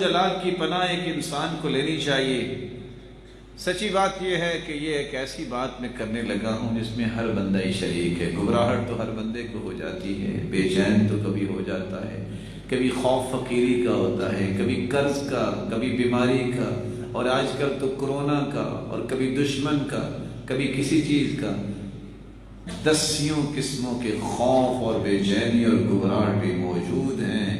جلال کی پناہ ایک انسان کو لینی چاہیے۔ سچی بات یہ ہے کہ یہ ایک ایسی بات میں کرنے لگا ہوں جس میں ہر بندہ ہی شریک ہے۔ گھبراہٹ تو ہر بندے کو ہو جاتی ہے، بے چین تو کبھی ہو جاتا ہے، کبھی خوف فقیری کا ہوتا ہے، کبھی قرض کا، کبھی بیماری کا، اور آج کل تو کرونا کا، اور کبھی دشمن کا، کبھی کسی چیز کا۔ دسیوں قسموں کے خوف اور بے چینی اور گھبراہٹ بھی موجود ہیں۔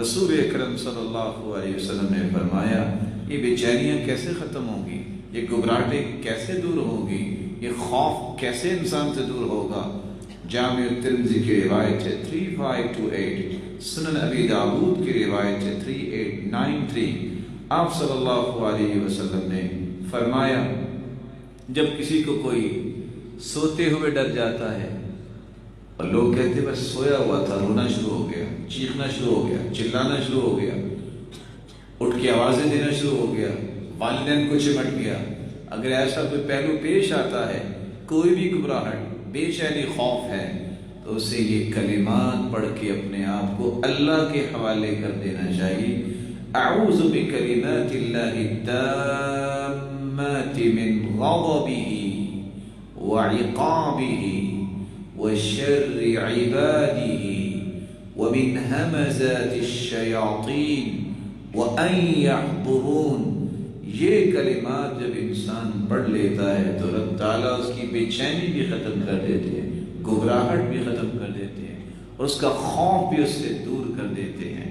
رسول اکرم صلی اللہ علیہ وسلم نے فرمایا یہ بے چینیاں کیسے ختم ہوں گی، یہ گھبراہٹیں کیسے دور ہوں گی، یہ خوف کیسے انسان سے دور ہوگا؟ جامع ترمذی کی روایت ہے 3528، سنن ابی داؤد کی روایت ہے 3893۔ آپ صلی اللہ علیہ وسلم نے فرمایا جب کسی کو کوئی سوتے ہوئے ڈر جاتا ہے، اور لوگ کہتے بس سویا ہوا تھا، رونا شروع ہو گیا، چیخنا شروع ہو گیا، چلانا شروع ہو گیا، اٹھ کے آوازیں دینا شروع ہو گیا، والدین کو چمٹ گیا، اگر ایسا کوئی پہلو پیش آتا ہے، کوئی بھی گھبراہٹ، بے چینی، خوف ہے، تو اسے یہ کلمات پڑھ کے اپنے آپ کو اللہ کے حوالے کر دینا چاہیے۔ اعوذ بکلمات اللہ التامات من غضبہ وعقابہ وشر عبادہ ومن همزات الشیاطین وَأَن يَحْضُرُونَ۔ یہ کلمات جب انسان پڑھ لیتا ہے تو رب تعالیٰ اس کی بے چینی بھی ختم کر دیتے ہیں، گھبراہٹ بھی ختم کر دیتے ہیں، اور اس کا خوف بھی اس سے دور کر دیتے ہیں۔